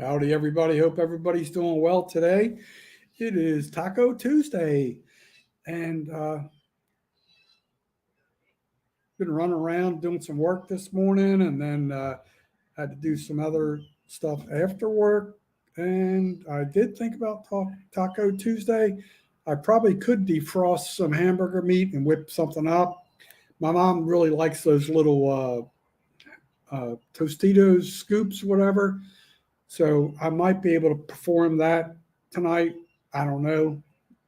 Howdy, everybody. Hope everybody's doing well today. It is Taco Tuesday, and been running around doing some work this morning, and then had to do some other stuff after work. And I did think about Taco Tuesday. I probably could defrost some hamburger meat and whip something up. My mom really likes those little Tostitos scoops, whatever. So I might be able to perform that tonight. I don't know.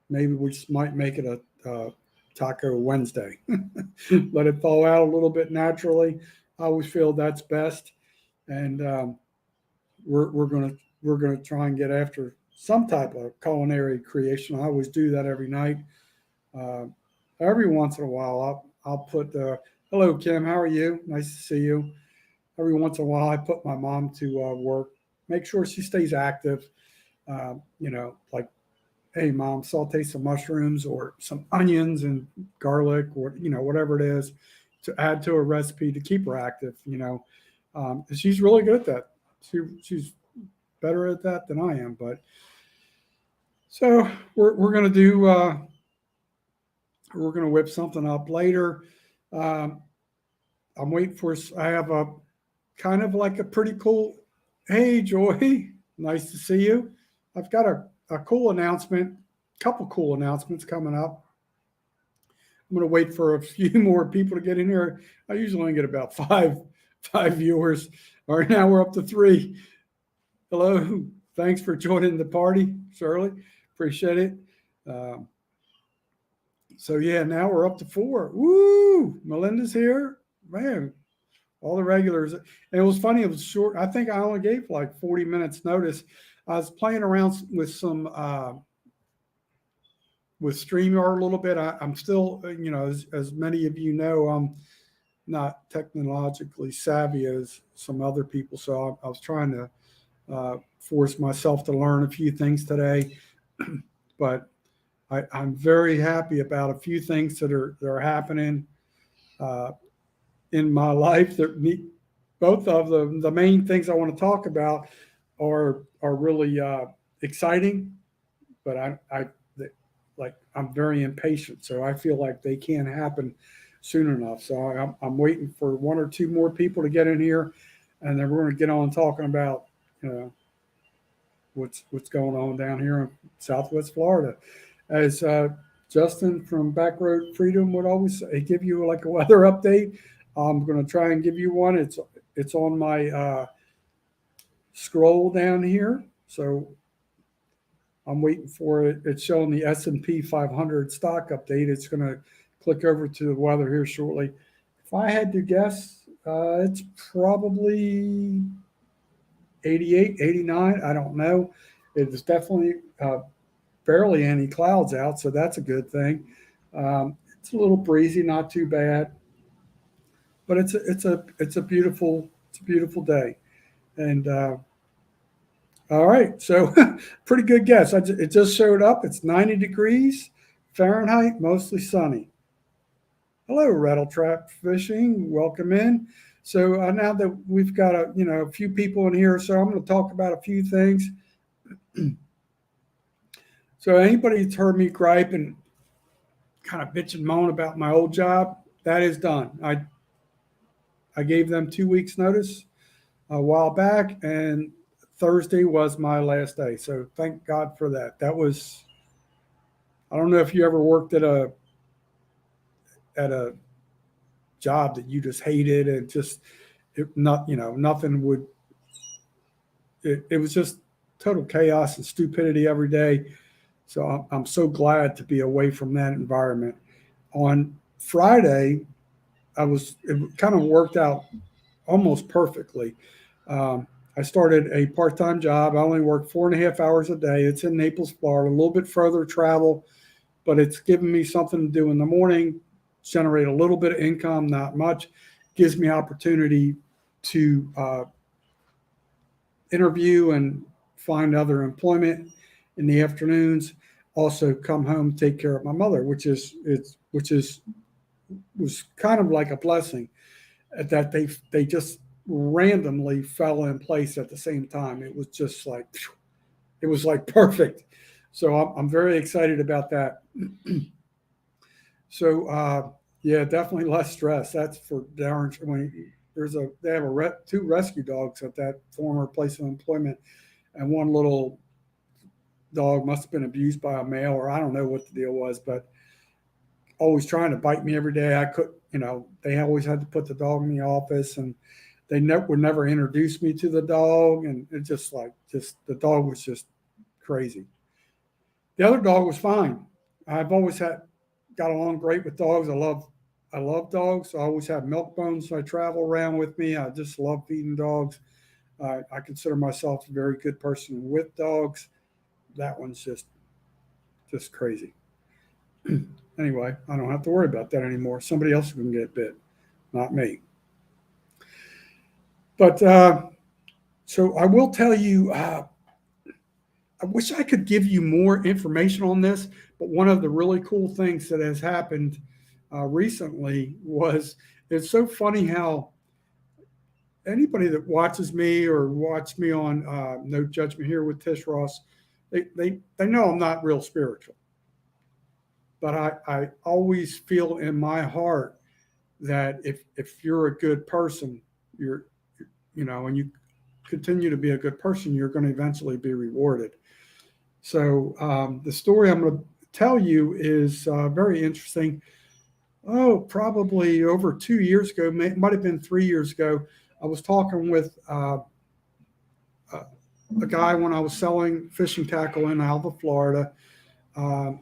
Maybe we just might make it a Taco Wednesday. Let it thaw out a little bit naturally. I always feel that's best, and we're gonna try and get after some type of culinary creation. I always do that every night. Uh, every once in a while, I'll put hello Kim, how are you? Nice to see you. Every once in a while, I put my mom to work, make sure she stays active. Like, hey, mom, saute some mushrooms or some onions and garlic or, whatever it is to add to a recipe to keep her active, she's really good at that. She's better at that than I am. But so we're going to we're going to whip something up later. Um, I'm waiting for, I have a kind of like a pretty cool, hey, Joy, nice to see you. I've got a cool announcement, couple cool announcements coming up. I'm going to wait for a few more people to get in here. I usually only get about five viewers. All right, now we're up to 3. Hello, thanks for joining the party, Shirley. Appreciate it. Um, so yeah, now we're up to 4. Woo! Melinda's here, man. All the regulars. And it was funny. It was short. I think I only gave like 40 minutes notice. I was playing around with some with StreamYard a little bit. I'm still, as many of you know, I'm not technologically savvy as some other people. So I was trying to force myself to learn a few things today. But I'm very happy about a few things that are happening in my life. Both of the main things I want to talk about are really exciting, but I'm very impatient, so I feel like they can't happen soon enough. So I'm waiting for 1 or 2 more people to get in here, and then we're going to get on talking about what's going on down here in Southwest Florida. As Justin from Backroad Freedom would always say, give you like a weather update. I'm going to try and give you one. It's on my scroll down here. So I'm waiting for it. It's showing the S&P 500 stock update. It's going to click over to the weather here shortly. If I had to guess, it's probably 88, 89. I don't know. It is definitely barely any clouds out, so that's a good thing. It's a little breezy, not too bad, but it's a beautiful day. And all right, so pretty good guess. It just showed up. It's 90 degrees Fahrenheit, mostly sunny. Hello, Rattle Trap Fishing. Welcome in. So now that we've got a few people in here, so I'm going to talk about a few things. So anybody that's heard me gripe and kind of bitch and moan about my old job, that is done. I gave them 2 weeks notice a while back, and Thursday was my last day. So thank God for that. That was, I don't know if you ever worked at a job that you just hated and nothing would, it was just total chaos and stupidity every day. So I'm so glad to be away from that environment. On Friday, it kind of worked out almost perfectly. I started a part-time job. I only work 4.5 hours a day. It's in Naples, Florida, a little bit further travel, but it's given me something to do in the morning, generate a little bit of income, not much. Gives me opportunity to interview and find other employment in the afternoons. Also come home, take care of my mother, which was kind of like a blessing that they just randomly fell in place at the same time. It was just like, it was like perfect. So I'm very excited about that. So yeah, definitely less stress. That's for darn sure. When they have two rescue dogs at that former place of employment, and one little dog must have been abused by a male, or I don't know what the deal was, but always trying to bite me every day. I could, they always had to put the dog in the office, and they would never introduce me to the dog, and it just the dog was just crazy. The other dog was fine. I've always got along great with dogs. I love dogs. I always have milk bones, so I travel around with me. I just love feeding dogs. I consider myself a very good person with dogs. That one's just crazy. Anyway, I don't have to worry about that anymore. Somebody else can get bit, not me. But so I will tell you, I wish I could give you more information on this, but one of the really cool things that has happened recently was, it's so funny how anybody that watches me or watched me on No Judgment Here with Tish Ross, they know I'm not real spiritual. But I always feel in my heart that if you're a good person, and you continue to be a good person, you're going to eventually be rewarded. So the story I'm going to tell you is very interesting. Oh, probably over 2 years ago, might have been 3 years ago, I was talking with a guy when I was selling fishing tackle in Alva, Florida. Um,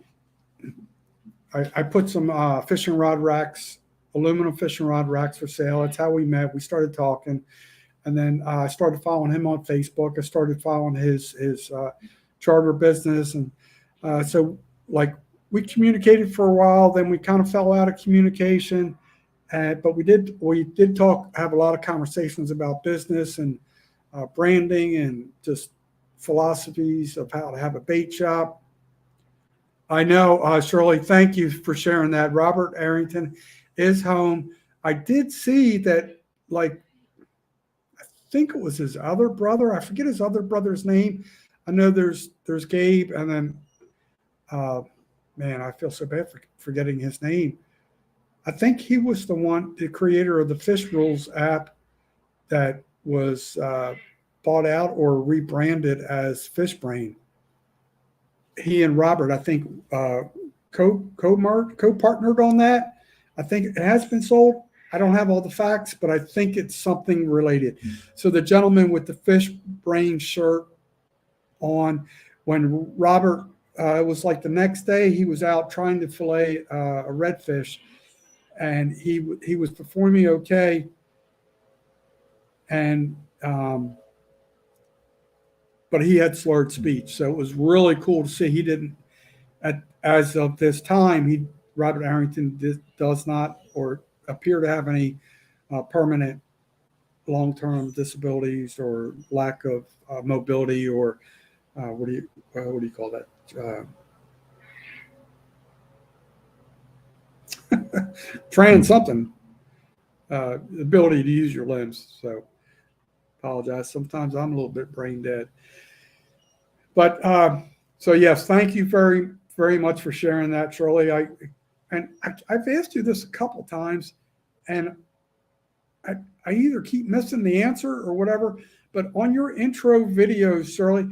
I put some fishing rod racks, aluminum fishing rod racks for sale. That's how we met. We started talking, and then I started following him on Facebook. I started following his charter business, and so like we communicated for a while. Then we kind of fell out of communication, but we did have a lot of conversations about business and branding and just philosophies of how to have a bait shop. I know, Shirley, thank you for sharing that. Robert Arrington is home. I did see that, like, I think it was his other brother. I forget his other brother's name. I know there's Gabe, and then, man, I feel so bad for forgetting his name. I think he was the creator of the Fish Rules app that was bought out or rebranded as FishBrain. He and Robert, I think, co-partnered on that. I think it has been sold. I don't have all the facts, but I think it's something related. So the gentleman with the fish brain shirt on, when Robert, it was like the next day, he was out trying to fillet a redfish, and he was performing okay, and but he had slurred speech. So it was really cool to see. He didn't, as of this time, Robert Arrington does not or appear to have any permanent long-term disabilities or lack of mobility, or what do you call that? Something, ability to use your limbs. So apologize. Sometimes I'm a little bit brain dead. But so yes, thank you very, very much for sharing that, Shirley. I've asked you this a couple times, and I either keep missing the answer or whatever. But on your intro videos, Shirley,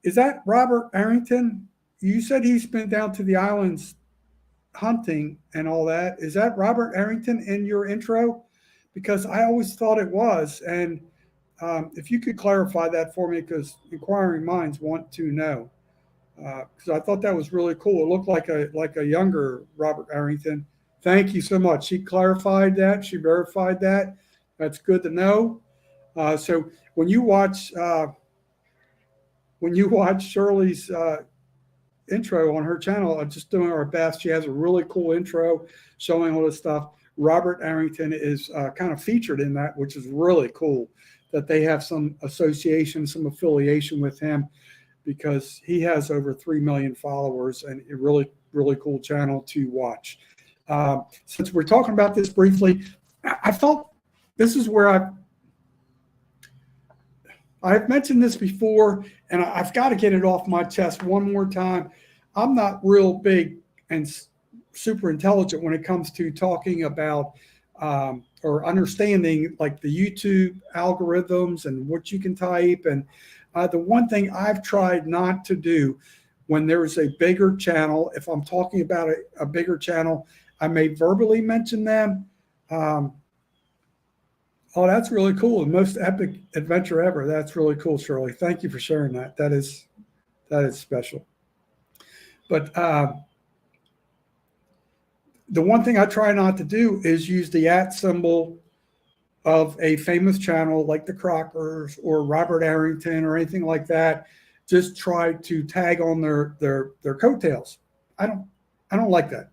is that Robert Arrington? You said he's been down to the islands hunting and all that. Is that Robert Arrington in your intro? Because I always thought it was. And if you could clarify that for me, because inquiring minds want to know. Because I thought that was really cool. It looked like a younger Robert Arrington. Thank you so much. She clarified that. She verified that. That's good to know. So when you watch Shirley's intro on her channel, just doing our best. She has a really cool intro showing all this stuff. Robert Arrington is kind of featured in that, which is really cool that they have some association, some affiliation with him, because he has over 3 million followers, and a really, really cool channel to watch. Since we're talking about this briefly, I felt this is where I've mentioned this before, and I've got to get it off my chest one more time. I'm not real big and super intelligent when it comes to talking about or understanding like the YouTube algorithms and what you can type. And the one thing I've tried not to do when there's a bigger channel, if I'm talking about a bigger channel, I may verbally mention them. Oh, that's really cool. The most epic adventure ever. That's really cool, Shirley. Thank you for sharing that. That is special. But the one thing I try not to do is use the @ symbol of a famous channel like the Crockers or Robert Arrington or anything like that. Just try to tag on their coattails. I don't like that.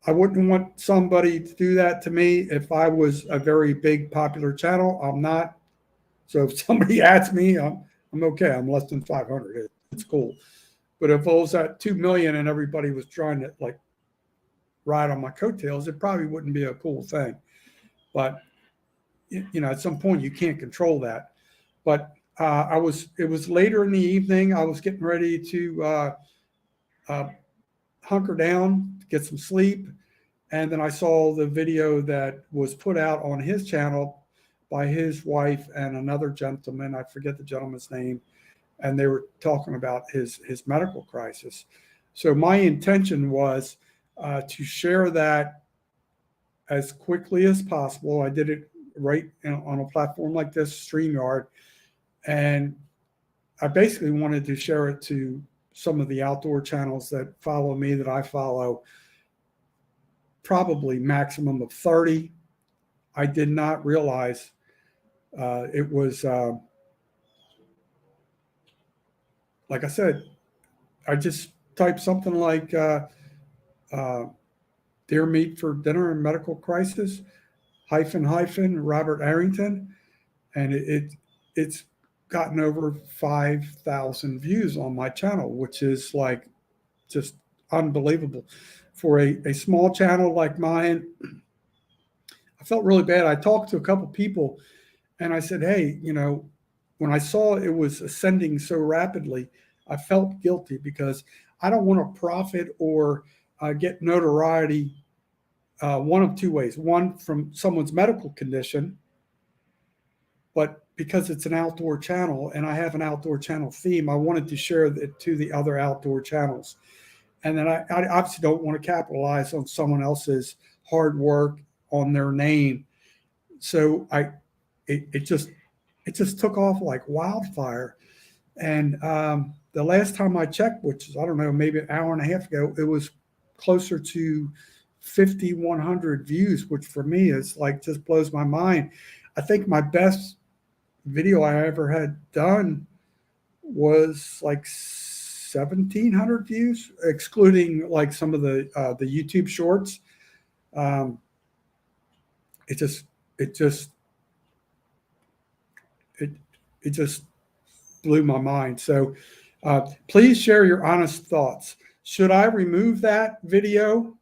I wouldn't want somebody to do that to me if I was a very big popular channel. I'm not. So if somebody adds me, I'm okay. I'm less than 500. It's cool. But if I was at 2 million and everybody was trying to like ride on my coattails, it probably wouldn't be a cool thing. But at some point you can't control that. But it was later in the evening. I was getting ready to hunker down to get some sleep. And then I saw the video that was put out on his channel by his wife and another gentleman. I forget the gentleman's name. And they were talking about his medical crisis. So my intention was to share that as quickly as possible. I did it right on a platform like this, StreamYard. And I basically wanted to share it to some of the outdoor channels that follow me, that I follow, probably maximum of 30. I did not realize it was, like I said, I just typed something like deer meat for dinner and medical crisis, -- Robert Arrington. And it's gotten over 5,000 views on my channel, which is like just unbelievable. For a small channel like mine, I felt really bad. I talked to a couple people and I said, hey, when I saw it was ascending so rapidly, I felt guilty because I don't want to profit or get notoriety one of two ways. One, from someone's medical condition, but because it's an outdoor channel and I have an outdoor channel theme, I wanted to share it to the other outdoor channels. And then I obviously don't want to capitalize on someone else's hard work on their name. So it just took off like wildfire. And the last time I checked, which is, I don't know, maybe an hour and a half ago, it was closer to 5,100 views, which for me is like, just blows my mind. I think my best video I ever had done was like 1,700 views, excluding like some of the YouTube shorts. It just blew my mind. So please share your honest thoughts. Should I remove that video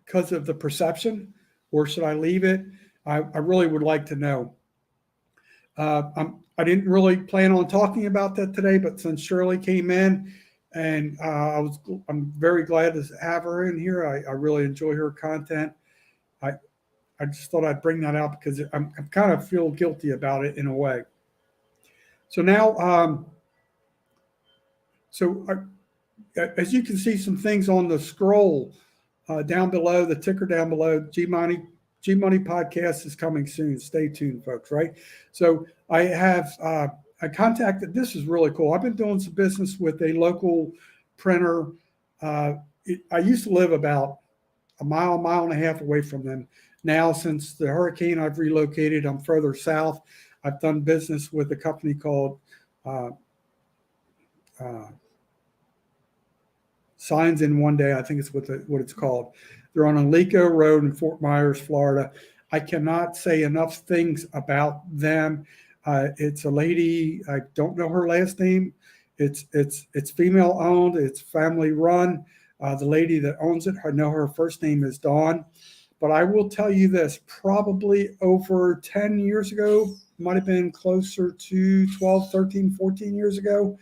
because of the perception, or should I leave it? I really would like to know. I didn't really plan on talking about that today, but since Shirley came in, and I'm very glad to have her in here. I really enjoy her content. I just thought I'd bring that out because I'm kind of feel guilty about it in a way. So now, as you can see, some things on the scroll down below, the ticker down below, G Money podcast is coming soon. Stay tuned, folks. Right. So I contacted. This is really cool. I've been doing some business with a local printer. I used to live about a mile and a half away from them. Now, since the hurricane, I've relocated. I'm further south. I've done business with a company called Signs in One Day. I think it's what it's called. They're on Alico Road in Fort Myers, Florida. I cannot say enough things about them. It's a lady. I don't know her last name. It's female owned. It's family run. The lady that owns it, I know her first name is Dawn. But I will tell you this, probably over 10 years ago, might have been closer to 12, 13, 14 years ago,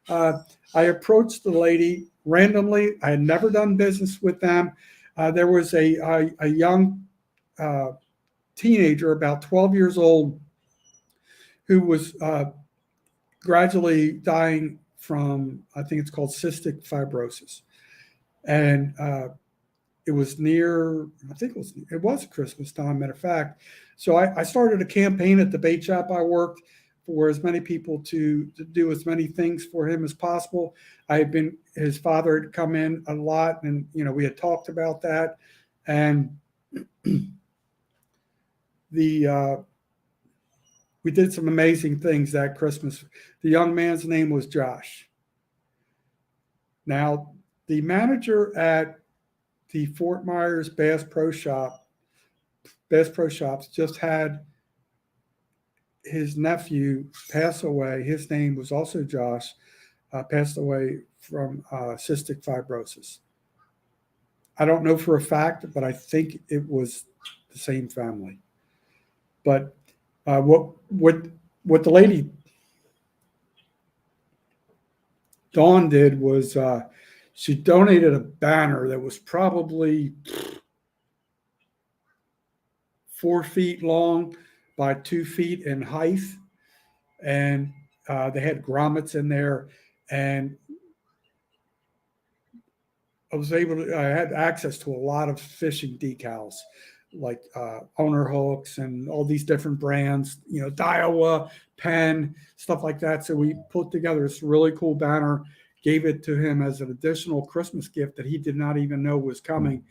uh, I approached the lady randomly. I had never done business with them. There was a young uh, teenager, about 12 years old, who was gradually dying from, I think it's called cystic fibrosis. And it was near, I think it was Christmas time, matter of fact. So I started a campaign at the bait shop I worked for as many people to do as many things for him as possible. His father had come in a lot, and we had talked about that, and the we did some amazing things that Christmas. The young man's name was Josh. Now, the manager at the Fort Myers Bass Pro Shops just had his nephew pass away. His name was also Josh, passed away from cystic fibrosis. I don't know for a fact, but I think it was the same family. But what the lady Dawn did was she donated a banner that was probably 4 feet long by 2 feet in height, and they had grommets in there, and I had access to a lot of fishing decals, like owner hooks and all these different brands, Daiwa, Penn, stuff like that. So we put together this really cool banner, gave it to him as an additional Christmas gift that he did not even know was coming.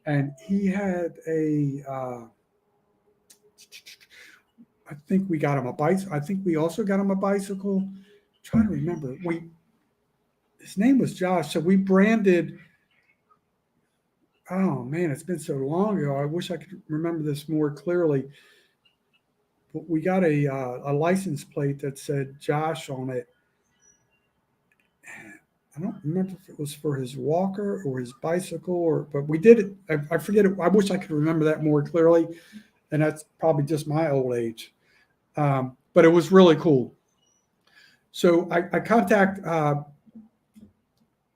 And he had I think we got him a bicycle. I think we also got him a bicycle. I'm trying to remember. His name was Josh. So we branded. Oh man, it's been so long ago. I wish I could remember this more clearly. But we got a license plate that said Josh on it. I don't remember if it was for his walker or his bicycle, but we did it. I forget it. I wish I could remember that more clearly, and that's probably just my old age. But it was really cool. So I contact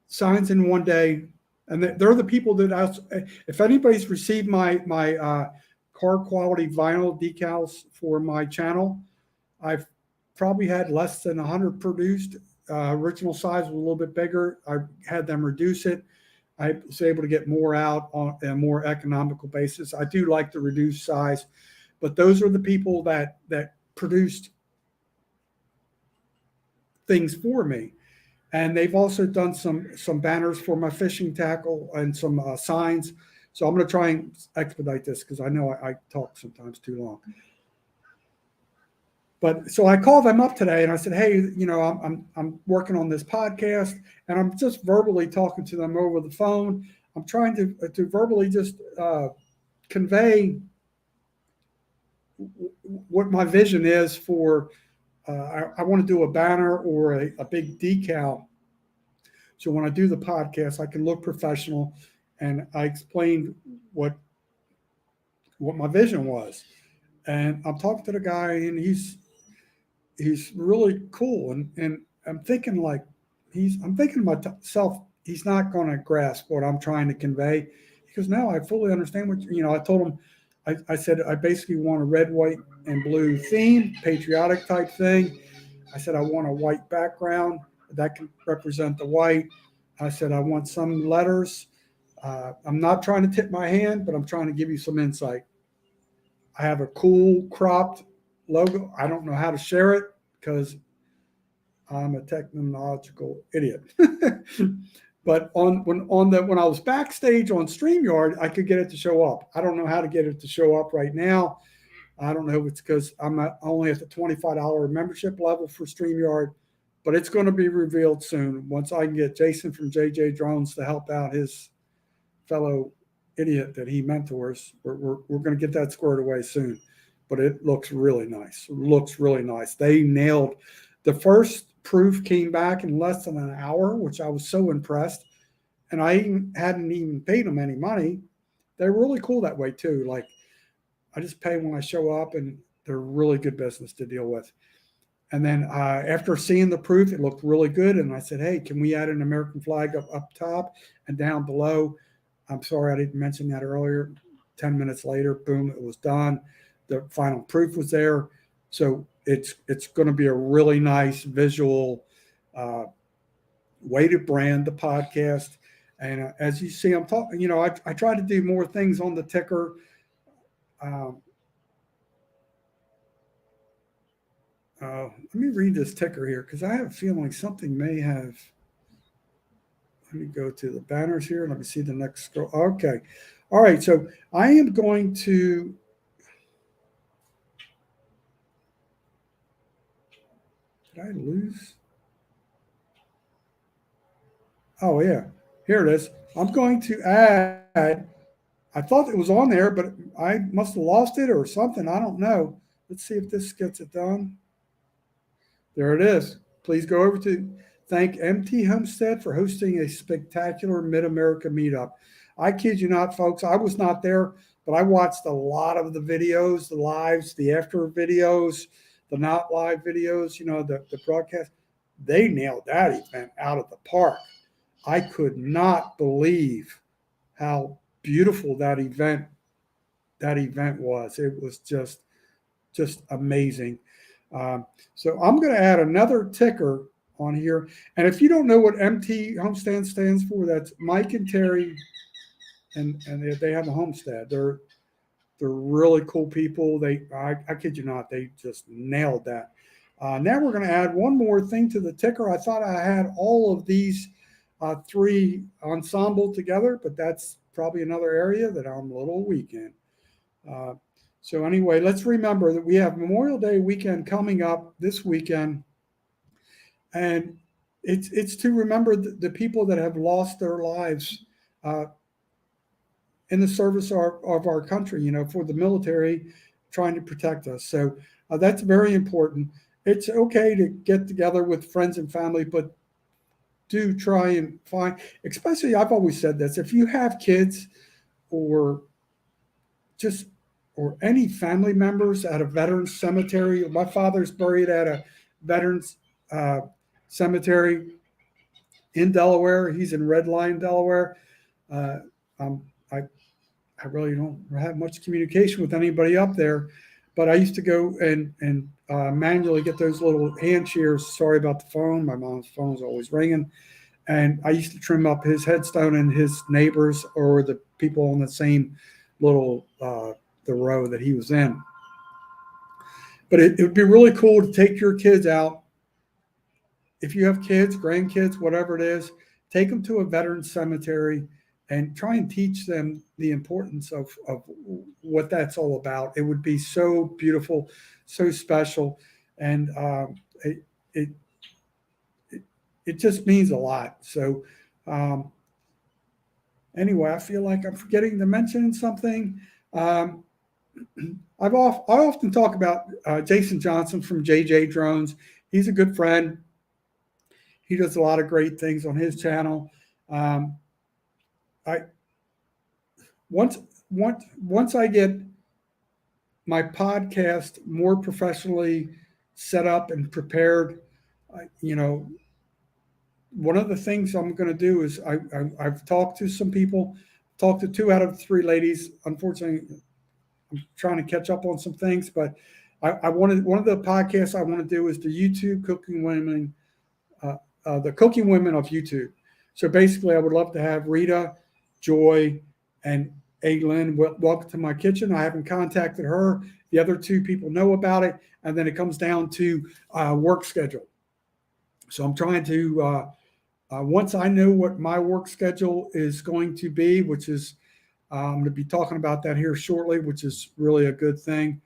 Signs in One Day, and they're the people that if anybody's received my car quality vinyl decals for my channel, I've probably had less than 100 produced. Original size was a little bit bigger. I had them reduce it. I was able to get more out on a more economical basis. I do like the reduced size, but those are the people that produced things for me. And they've also done some banners for my fishing tackle and some signs. So I'm going to try and expedite this because I know I talk sometimes too long. But so I called them up today and I said, hey, I'm working on this podcast, and I'm just verbally talking to them over the phone. I'm trying to verbally just convey what my vision is for. I want to do a banner or a big decal. So when I do the podcast, I can look professional, and I explained what my vision was. And I'm talking to the guy, and he's really cool. And I'm thinking to myself, he's not going to grasp what I'm trying to convey. Because now I fully understand I told him, I said, I basically want a red, white, and blue theme, patriotic type thing. I said, I want a white background that can represent the white. I said, I want some letters. I'm not trying to tip my hand, but I'm trying to give you some insight. I have a cool cropped logo. I don't know how to share it because I'm a technological idiot. But when I was backstage on StreamYard, I could get it to show up. I don't know how to get it to show up right now. I don't know if it's because I'm only at the $25 membership level for StreamYard, but it's going to be revealed soon. Once I can get Jason from JJ Drones to help out his fellow idiot that he mentors, we're going to get that squared away soon. But it looks really nice. They nailed the first proof, came back in less than an hour, which I was so impressed. and hadn't even paid them any money. They're really cool that way too. Like I just pay when I show up, and they're really good business to deal with. And then after seeing the proof, it looked really good. And I said, hey, can we add an American flag up top and down below? I'm sorry I didn't mention that earlier. 10 minutes later, boom, it was done. The final proof was there. So it's going to be a really nice visual way to brand the podcast. And as you see, I'm talking, I try to do more things on the ticker. Um, let me read this ticker here because I have a feeling something may have. Let me go to the banners here. Let me see the next scroll. Okay. All right. So I am going to. Did I lose? Oh, yeah. Here it is. I'm going to add. I thought it was on there, but I must have lost it or something. I don't know. Let's see if this gets it done. There it is. Please go over to thank MT Homestead for hosting a spectacular Mid America meetup. I kid you not, folks. I was not there, but I watched a lot of the videos, the lives, the after videos, the not live videos, the broadcast. They nailed that event out of the park. I could not believe how beautiful that event was. It was just amazing. So I'm going to add another ticker on here. And if you don't know what MT Homestead stands for, that's Mike and Terry, and they have a homestead. They're really cool people. I kid you not, they just nailed that. Now we're going to add one more thing to the ticker. I thought I had all of these three ensemble together, but that's probably another area that I'm a little weak in. So anyway, let's remember that we have Memorial Day weekend coming up this weekend, and it's to remember the people that have lost their lives in the service of our country, for the military trying to protect us. So that's very important. It's okay to get together with friends and family, but do try and find, especially I've always said this, if you have kids or just or any family members at a veterans cemetery. My father's buried at a veterans cemetery in Delaware. He's in Red Lion, Delaware. Uh, I really don't have much communication with anybody up there, but I used to go and manually get those little hand shears. Sorry about the phone. My mom's phone's always ringing. And I used to trim up his headstone and his neighbors or the people on the same little the row that he was in. But it would be really cool to take your kids out. If you have kids, grandkids, whatever it is, take them to a veterans cemetery and try and teach them the importance of what that's all about. It would be so beautiful, so special, and it just means a lot. So anyway, I feel like I'm forgetting to mention something. I often talk about Jason Johnson from JJ Drones. He's a good friend. He does a lot of great things on his channel. I once I get my podcast more professionally set up and prepared, one of the things I'm going to do is I've talked to some people, talked to 2 out of 3 ladies. Unfortunately, I'm trying to catch up on some things, but I wanted, one of the podcasts I want to do is the YouTube cooking women, the cooking women of YouTube. So basically, I would love to have Rita, Joy, and Aileen. Welcome to my kitchen. I haven't contacted her. The other 2 people know about it, and then it comes down to work schedule. So I'm trying to once I know what my work schedule is going to be, which is I'm going to be talking about that here shortly, which is really a good thing.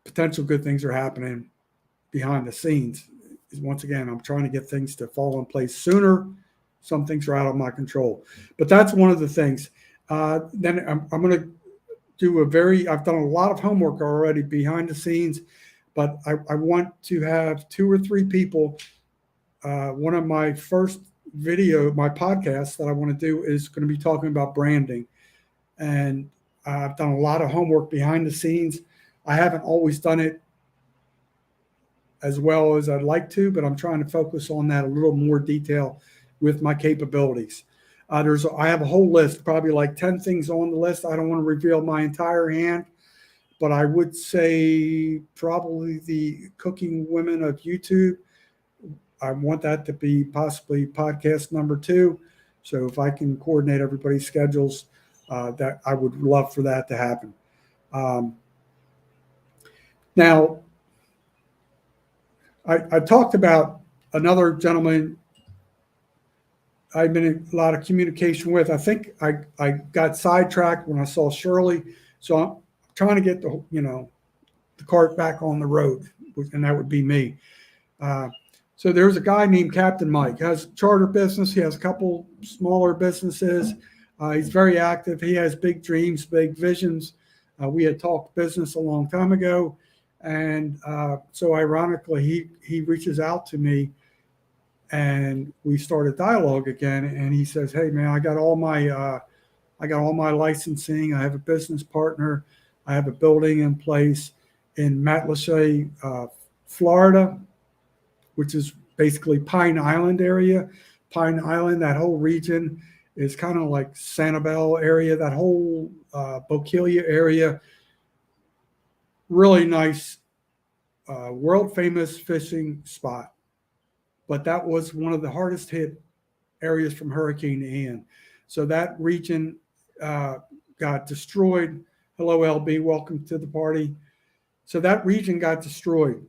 Potential good things are happening behind the scenes. Once again, I'm trying to get things to fall in place sooner. Some things are out of my control, but that's one of the things. Then I'm going to do I've done a lot of homework already behind the scenes, but I want to have 2 or 3 people. One of my first video, my podcast that I want to do is going to be talking about branding. And I've done a lot of homework behind the scenes. I haven't always done it as well as I'd like to, but I'm trying to focus on that a little more detail with my capabilities. I have a whole list, probably like 10 things on the list. I don't want to reveal my entire hand, but I would say probably the cooking women of YouTube. I want that to be possibly podcast number 2. So if I can coordinate everybody's schedules, that I would love for that to happen. Um, Now, I talked about another gentleman I've been in a lot of communication with. I think I got sidetracked when I saw Shirley. So I'm trying to get the cart back on the road, and that would be me. Uh, so there's a guy named Captain Mike. He has a charter business. He has a couple smaller businesses. He's very active. He has big dreams, big visions. We had talked business a long time ago, and so ironically, he reaches out to me, and we start a dialogue again. And he says, "Hey, man, I got all my licensing. I have a business partner. I have a building in place in Matlacha, Florida, which is basically Pine Island area. Pine Island, that whole region is kind of like Sanibel area, that whole Bokeelia area. Really nice, world famous fishing spot. But that was one of the hardest hit areas from Hurricane Ian. So that region got destroyed. Hello, LB. Welcome to the party. So that region got destroyed.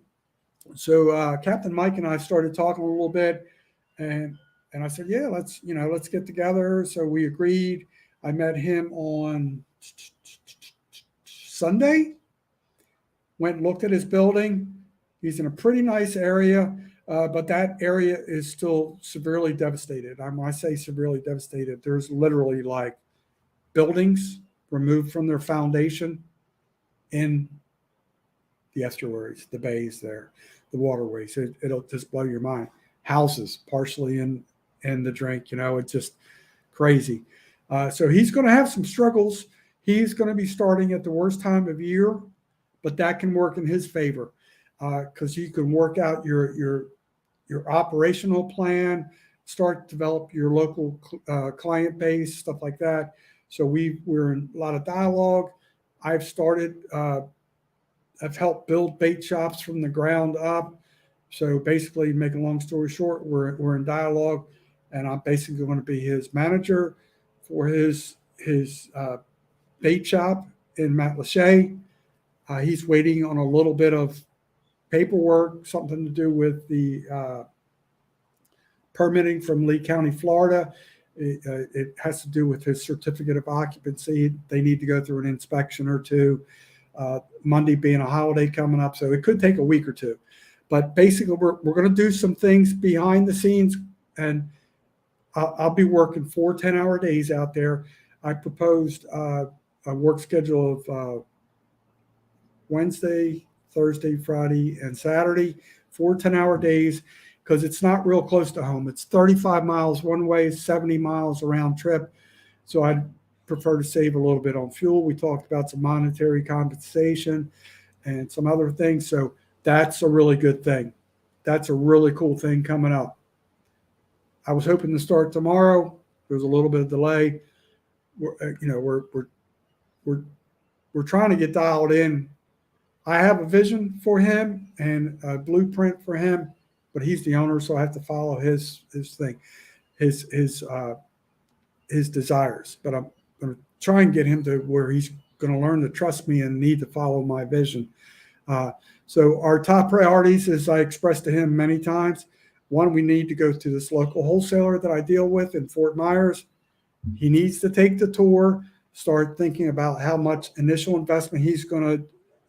So Captain Mike and I started talking a little bit, and I said, yeah, let's get together. So we agreed. I met him on Sunday. Went and looked at his building. He's in a pretty nice area, but that area is still severely devastated. When I say severely devastated, there's literally like buildings removed from their foundation in the estuaries, the bays there, the waterways. It'll just blow your mind. Houses partially in the drink, it's just crazy. So he's going to have some struggles. He's going to be starting at the worst time of year, but that can work in his favor because you can work out your operational plan, start to develop your local client base, stuff like that. So we're in a lot of dialogue. I've started. I've helped build bait shops from the ground up. So basically, make a long story short, we're in dialogue, and I'm basically going to be his manager for his bait shop in Matlacha. He's waiting on a little bit of paperwork, something to do with the permitting from Lee County, Florida. It has to do with his certificate of occupancy. They need to go through an inspection or two. Monday being a holiday coming up, so it could take a week or two. But basically, we're going to do some things behind the scenes, and I'll be working 4 10-hour days out there. I proposed a work schedule of Wednesday, Thursday, Friday, and Saturday, 4 10-hour days, because it's not real close to home. It's 35 miles one way, 70 miles a round trip. So I'd prefer to save a little bit on fuel. We talked about some monetary compensation and some other things. So that's a really good thing. That's a really cool thing coming up. I was hoping to start tomorrow. There's a little bit of delay. We're trying to get dialed in. I have a vision for him and a blueprint for him, but he's the owner, so I have to follow his thing, his desires. But I'm going to try and get him to where he's going to learn to trust me and need to follow my vision. So our top priorities, as I expressed to him many times, one, we need to go to this local wholesaler that I deal with in Fort Myers. He needs to take the tour, start thinking about how much initial investment he's going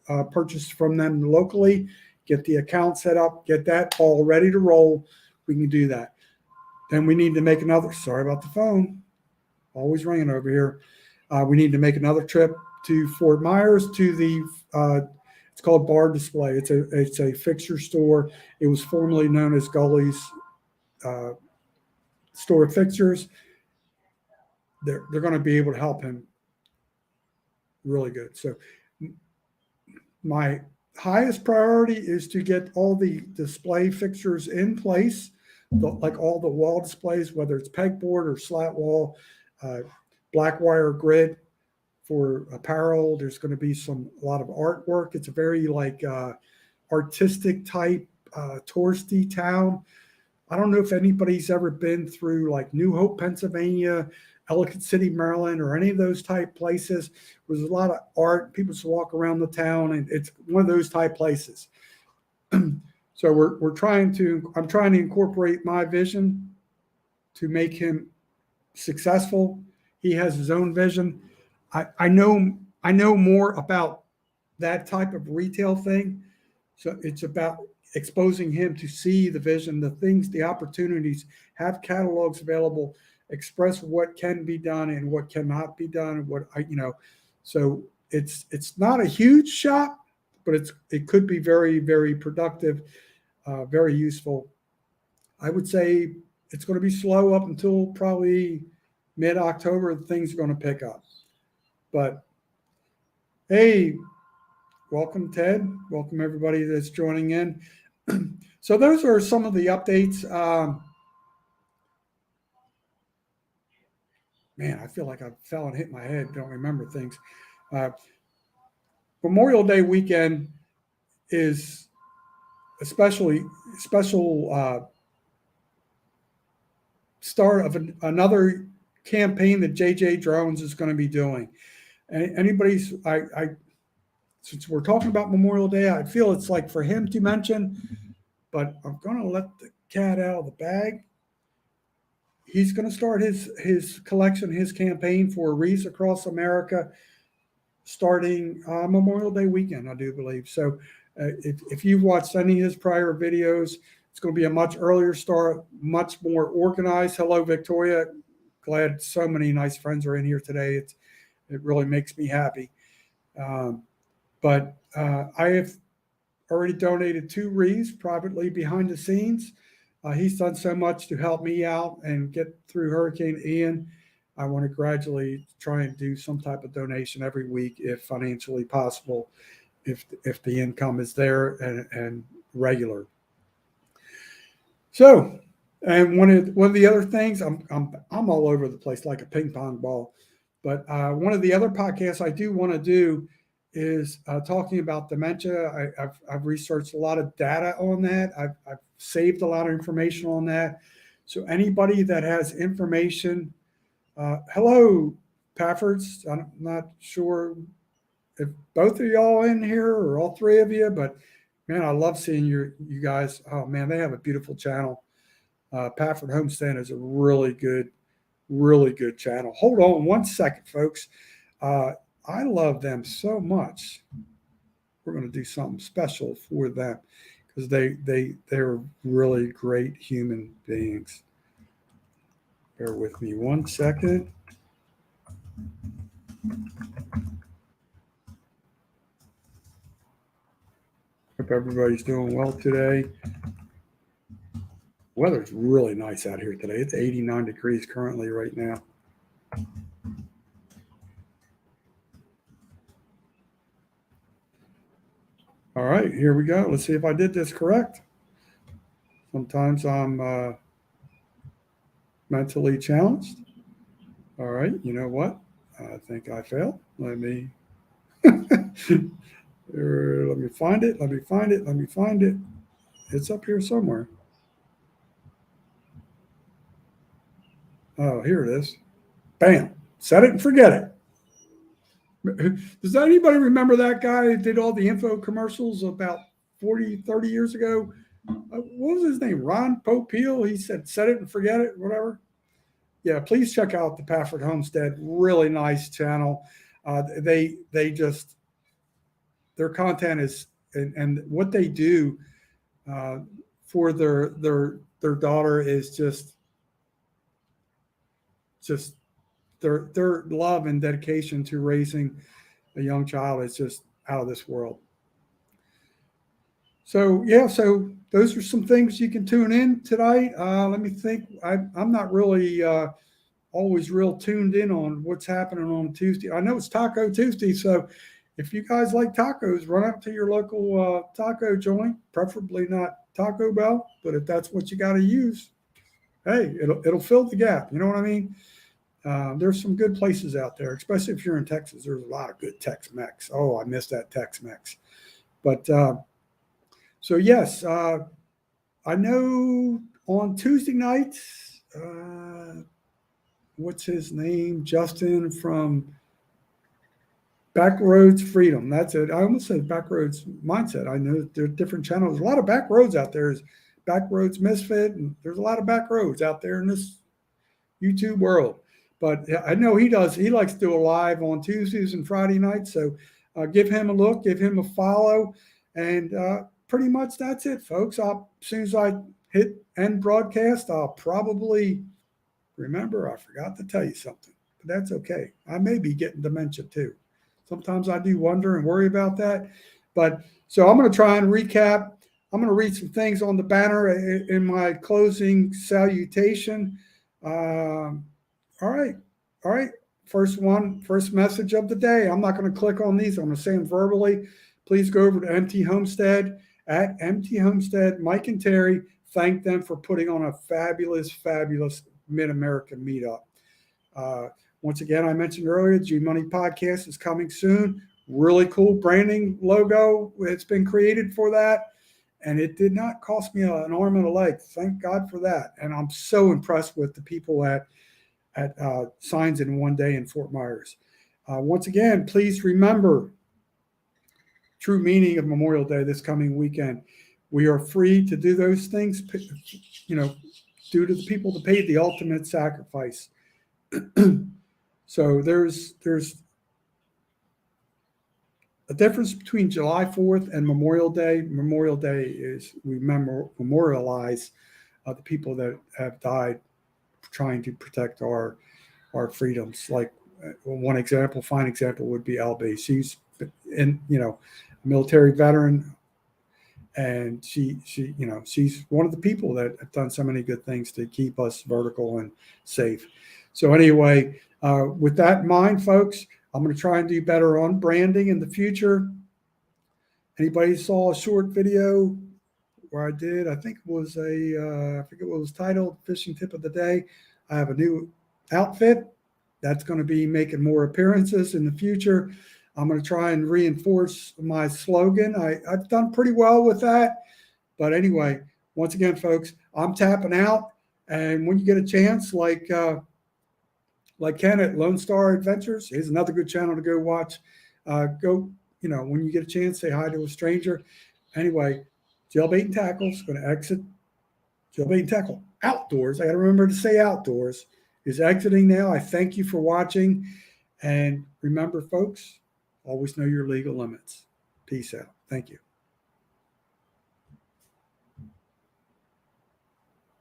to purchase from them locally, get the account set up, get that all ready to roll. We can do that. Then we need to make another, sorry about the phone, always ringing over here. We need to make another trip to Fort Myers to the, it's called Bar Display. It's a fixture store. It was formerly known as Gully's store fixtures, they're going to be able to help him really good. So my highest priority is to get all the display fixtures in place, like all the wall displays, whether it's pegboard or slat wall, black wire grid for apparel. There's going to be a lot of artwork. It's a very like artistic type touristy town. I don't know if anybody's ever been through like New Hope, Pennsylvania, Ellicott City, Maryland, or any of those type places. There's a lot of art. People just walk around the town, and it's one of those type places. So I'm trying to incorporate my vision to make him successful. He has his own vision. I know more about that type of retail thing. So it's about exposing him to see the vision, the things, the opportunities, have catalogs available, express what can be done and what cannot be done. So it's not a huge shop, but it could be very, very productive, very useful. I would say it's going to be slow up until probably mid-October. Things are going to pick up. But hey, welcome, Ted. Welcome, everybody that's joining in. So those are some of the updates. Man, I feel like I fell and hit my head. Don't remember things. Memorial Day weekend is especially special start of another campaign that JJ Drones is going to be doing. Anybody's, since we're talking about Memorial Day, I feel it's like for him to mention, but I'm going to let the cat out of the bag. He's going to start his collection, his campaign for Wreaths Across America, starting Memorial Day weekend, I do believe. So if you've watched any of his prior videos, it's going to be a much earlier start, much more organized. Hello, Victoria. Glad so many nice friends are in here today. It really makes me happy. But I have already donated 2 wreaths privately behind the scenes. He's done so much to help me out and get through Hurricane Ian. I want to gradually try and do some type of donation every week if financially possible, if the income is there and regular. So, and one of the other things, I'm all over the place like a ping pong ball, but one of the other podcasts I do want to do is talking about dementia. I've researched a lot of data on that. I've saved a lot of information on that. So anybody that has information, hello, Paffords. I'm not sure if both of y'all in here or all 3 of you, but man, I love seeing you guys. Oh man, they have a beautiful channel. Pafford Homestead is a really good channel. Hold on one second, folks. I love them so much. We're going to do something special for them because they're really great human beings. Bear with me one second. Hope everybody's doing well today. Weather's really nice out here today. It's 89 degrees currently right now. All right, here we go. Let's see if I did this correct. Sometimes I'm mentally challenged. All right, you know what? I think I failed. Let me find it. Let me find it. It's up here somewhere. Oh, here it is. Bam. Set it and forget it. Does anybody remember that guy who did all the info commercials about 40, 30 years ago? What was his name? Ron Popeil. He said, set it and forget it, whatever. Yeah, please check out the Pafford Homestead. Really nice channel. They just, their content is, and what they do for their daughter is just their love and dedication to raising a young child is just out of this world. So yeah, so those are some things you can tune in tonight. Let me think. I'm not really always real tuned in on what's happening on Tuesday. I know it's Taco Tuesday, so if you guys like tacos, run up to your local taco joint, preferably not Taco Bell, but if that's what you got to use, hey, it'll fill the gap. You know what I mean? There's some good places out there, especially if you're in Texas. There's a lot of good Tex-Mex. Oh, I miss that Tex-Mex. But so yes, I know on Tuesday nights, what's his name? Justin from Backroads Freedom. That's it. I almost said Backroads Mindset. I know there are different channels. There's a lot of Backroads out there. There's Backroads Misfit, and there's a lot of Backroads out there in this YouTube world. But I know he does. He likes to do a live on Tuesdays and Friday nights. So give him a look, give him a follow, and pretty much that's it, folks. As soon as I hit end broadcast, I'll probably remember I forgot to tell you something, but that's okay. I may be getting dementia too. Sometimes I do wonder and worry about that. But so I'm going to try and recap. I'm going to read some things on the banner in my closing salutation. All right. All right. First message of the day. I'm not going to click on these. I'm going to say them verbally. Please go over to MT Homestead at MT Homestead. Mike and Terry, thank them for putting on a fabulous, fabulous Mid-America meetup. Once again, I mentioned earlier, G Money Podcast is coming soon. Really cool branding logo. It's been created for that. And it did not cost me an arm and a leg. Thank God for that. And I'm so impressed with the people at Signs in One Day in Fort Myers. Once again, please remember true meaning of Memorial Day this coming weekend. We are free to do those things, due to the people that paid the ultimate sacrifice. So there's a difference between July 4th and Memorial Day. Memorial Day is we memorialize the people that have died trying to protect our freedoms. Like fine example would be Albie. She's a military veteran, and she's one of the people that have done so many good things to keep us vertical and safe. So anyway, with that in mind, folks, I'm going to try and do better on branding in the future. Anybody saw a short video where I did? I think it was I forget what it was titled, Fishing Tip of the Day. I have a new outfit that's going to be making more appearances in the future. I'm going to try and reinforce my slogan. I've done pretty well with that. But anyway, once again, folks, I'm tapping out. And when you get a chance, like Ken at Lone Star Adventures, here's another good channel to go watch. When you get a chance, say hi to a stranger. Anyway, Jailbait and Tackle is going to exit. Jailbait and Tackle Outdoors. I got to remember to say outdoors is exiting now. I thank you for watching. And remember, folks, always know your legal limits. Peace out. Thank you.